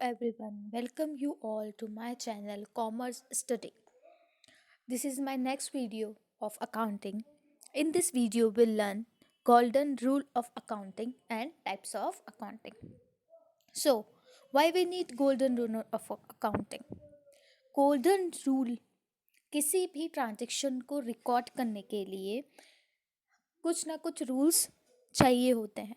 everyone, welcome you all to my channel Commerce Study. This is my next video of accounting. In this video, we'll learn golden rule of accounting and types of accounting. So, why we need golden rule of accounting? Golden rule किसी भी transaction को record करने के लिए कुछ ना कुछ rules चाहिए होते हैं।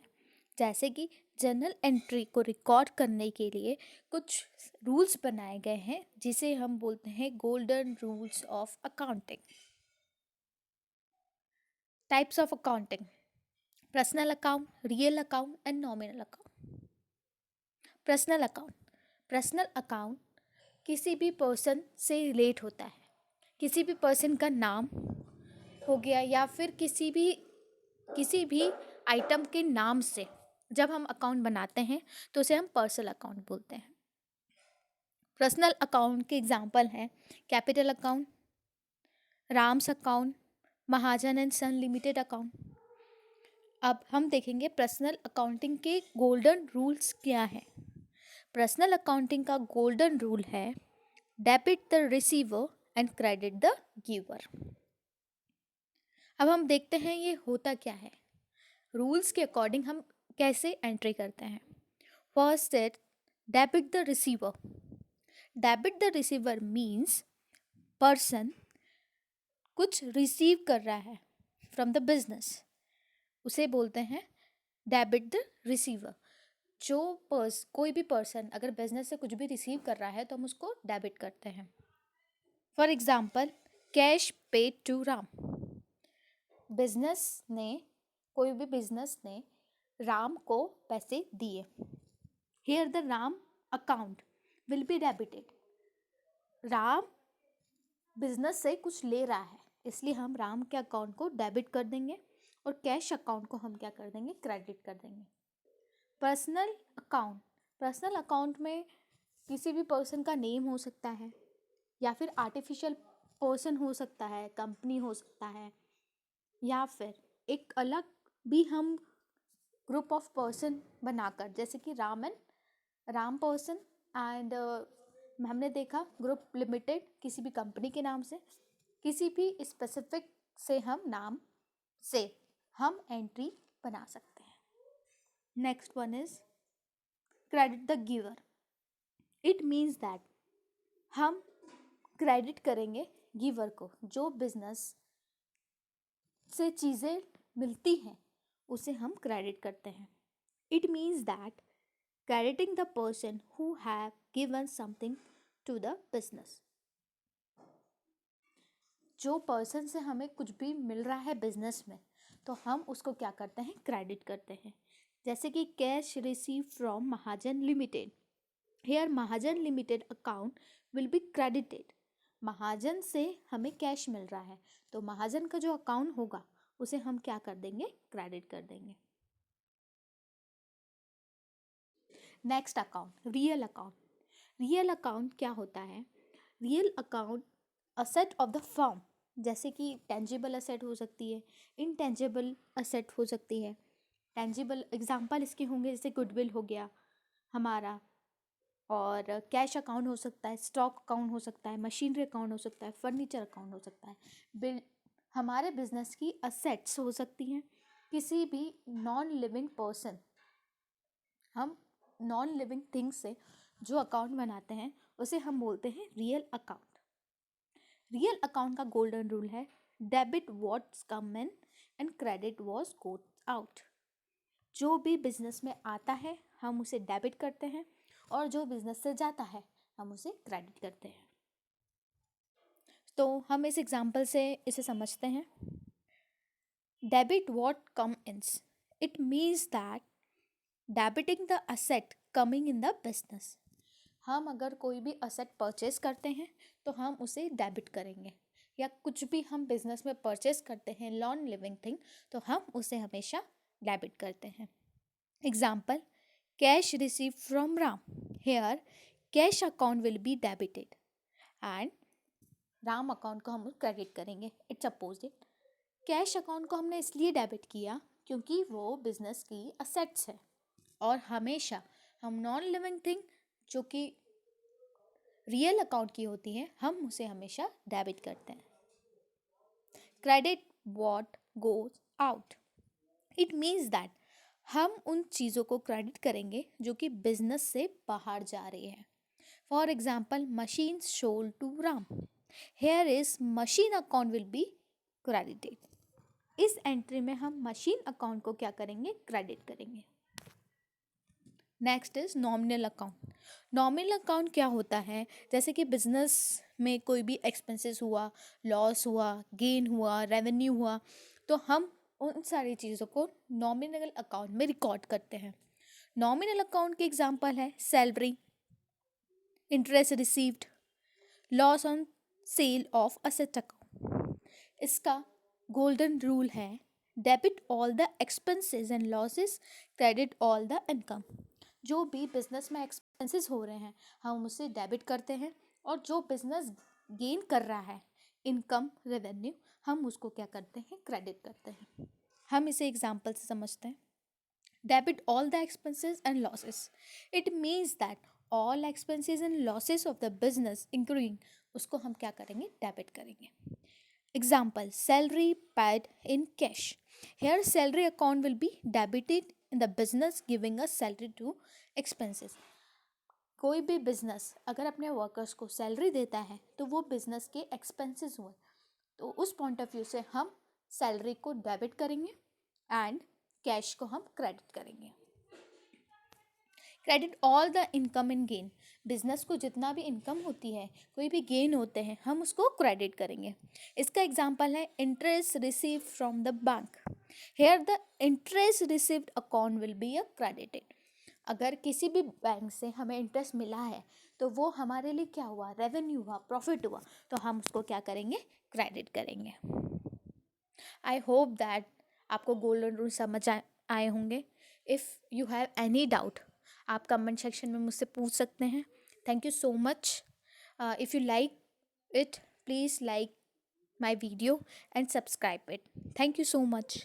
जैसे कि जर्नल एंट्री को रिकॉर्ड करने के लिए कुछ रूल्स बनाए गए हैं जिसे हम बोलते हैं golden rules of accounting. Types of accounting: personal account, real account and nominal account. Personal account किसी भी पर्सन से रिलेट होता है। किसी भी पर्सन का नाम हो गया या फिर किसी भी आइटम के नाम से जब हम अकाउंट बनाते हैं तो उसे हम पर्सनल अकाउंट बोलते हैं। पर्सनल अकाउंट के एग्जांपल हैं capital account, Ram's account, Mahajan and son limited account. अब हम देखेंगे पर्सनल अकाउंटिंग के गोल्डन रूल्स क्या हैं। पर्सनल अकाउंटिंग का गोल्डन रूल है debit the receiver and credit the giver. अब हम देखते हैं ये होता क्या है। रूल्स के अकॉर्डिंग हम कैसे एंट्री करते हैं। First it debit the receiver. Debit the receiver means person कुछ रिसीव कर रहा है फ्रॉम द बिजनेस, उसे बोलते हैं डेबिट द रिसीवर। कोई भी पर्सन अगर बिजनेस से कुछ भी रिसीव कर रहा है तो हम उसको डेबिट करते हैं। For example, cash paid to Ram. कोई भी बिजनेस ने राम को पैसे दिए। Here the Ram account will be debited. Ram business से कुछ ले रहा है, इसलिए हम राम के अकाउंट को डेबिट कर देंगे और कैश अकाउंट को हम क्या कर देंगे, क्रेडिट कर देंगे। पर्सनल अकाउंट में किसी भी पर्सन का नेम हो सकता है या फिर आर्टिफिशियल पर्सन हो सकता है, कंपनी हो सकता है, या फिर एक अलग भी हम ग्रुप ऑफ पर्सन बनाकर, जैसे कि राम पर्सन एंड हमने देखा ग्रुप लिमिटेड किसी भी कंपनी के नाम से, किसी भी स्पेसिफिक से हम नाम से हम एंट्री बना सकते हैं। Next one is credit the giver. It means that हम क्रेडिट करेंगे गिवर को। जो बिजनेस से चीज़ें मिलती हैं उसे हम क्रेडिट करते हैं। It means that crediting the person who have given something to the business। जो पर्सन से हमें कुछ भी मिल रहा है बिजनेस में तो हम उसको क्या करते हैं, क्रेडिट करते हैं। जैसे कि cash receive from Mahajan limited. Here Mahajan limited account will be credited. Mahajan से हमें कैश मिल रहा है तो महाजन का जो अकाउंट होगा उसे हम क्या कर देंगे, क्रेडिट कर देंगे। Next account, real account. Real account क्या होता है? Real account asset of the firm, जैसे कि टेंजिबल असेट हो सकती है, इनटेंजिबल असेट हो सकती है। टेंजिबल एग्जांपल इसके होंगे जैसे गुडविल हो गया हमारा, और कैश अकाउंट हो सकता है, स्टॉक अकाउंट हो सकता है, मशीनरी अकाउंट हो सकता है, फर्नीचर अकाउंट हो सकता है। हमारे बिजनेस की असेट्स हो सकती हैं। किसी भी नॉन लिविंग पर्सन, हम नॉन लिविंग थिंग्स से जो अकाउंट बनाते हैं उसे हम बोलते हैं रियल अकाउंट। रियल अकाउंट का गोल्डन रूल है debit what's come in and credit what's goes out. जो भी बिजनेस में आता है हम उसे डेबिट करते हैं और जो बिजनेस से जाता है हम उसे क्रेडिट करते हैं। तो हम इस एग्जाम्पल से इसे समझते हैं। Debit what comes in, it means that debiting the asset coming in the business. हम अगर कोई भी असेट परचेज करते हैं तो हम उसे डेबिट करेंगे, या कुछ भी हम बिजनेस में परचेज करते हैं नॉन लिविंग थिंग तो हम उसे हमेशा डेबिट करते हैं। Example, cash receive from Ram. Here cash account will be debited and Ram account को हम क्रेडिट करेंगे। इट्स अपोजिट, कैश अकाउंट को हमने इसलिए डेबिट किया क्योंकि वो बिजनेस की असेट्स है और हमेशा हम नॉन लिविंग थिंग जो कि रियल अकाउंट की होती है, हम उसे हमेशा डेबिट करते हैं. Credit what goes out. It means that हम उन चीज़ों को क्रेडिट करेंगे जो कि बिजनेस से बाहर जा रही है. For example, machine sold to Ram. Here is machine account will be credited. इस एंट्री में हम मशीन अकाउंट को क्या करेंगे, क्रेडिट करेंगे. Next is nominal account. Nominal account क्या होता है, जैसे कि बिजनेस में कोई भी एक्सपेंसेस हुआ, लॉस हुआ, गेन हुआ, रेवेन्यू हुआ, तो हम उन सारी चीज़ों को नॉमिनल अकाउंट में रिकॉर्ड करते हैं. नॉमिनल अकाउंट के एग्जांपल है salary, interest received, loss on sale of asset account. इसका गोल्डन रूल है debit all the expenses and losses, credit all the income. जो भी बिजनेस में एक्सपेंसेस हो रहे हैं हम उसे डेबिट करते हैं, और जो बिजनेस गेन कर रहा है, इनकम, रेवेन्यू, हम उसको क्या करते हैं, क्रेडिट करते हैं. हम इसे एग्जांपल से समझते हैं. Debit all the expenses and losses. It means that all expenses and losses of the business including, उसको हम क्या करेंगे, डेबिट करेंगे. Example, salary paid in cash. Here salary account will be debited in the business giving a salary to expenses. कोई भी business अगर अपने workers को सैलरी देता है तो वो बिजनेस के एक्सपेंसेस हुए, तो उस पॉइंट ऑफ व्यू से हम सैलरी को डेबिट करेंगे एंड कैश को हम क्रेडिट करेंगे. Credit all the income and gain. Business को जितना भी इनकम होती है, कोई भी गेन होते हैं, हम उसको क्रेडिट करेंगे. इसका एग्जांपल है interest receive from the bank. Here the interest received account will be a credited. अगर किसी भी बैंक से हमें इंटरेस्ट मिला है तो वो हमारे लिए क्या हुआ, रेवेन्यू हुआ, प्रॉफिट हुआ, तो हम उसको क्या करेंगे, क्रेडिट करेंगे. आई होप दैट आपको गोल्डन रूल समझ आए होंगे. If you have any doubt आप कमेंट सेक्शन में मुझसे पूछ सकते हैं. Thank you so much. If you like it, please like my video and subscribe it. Thank you so much.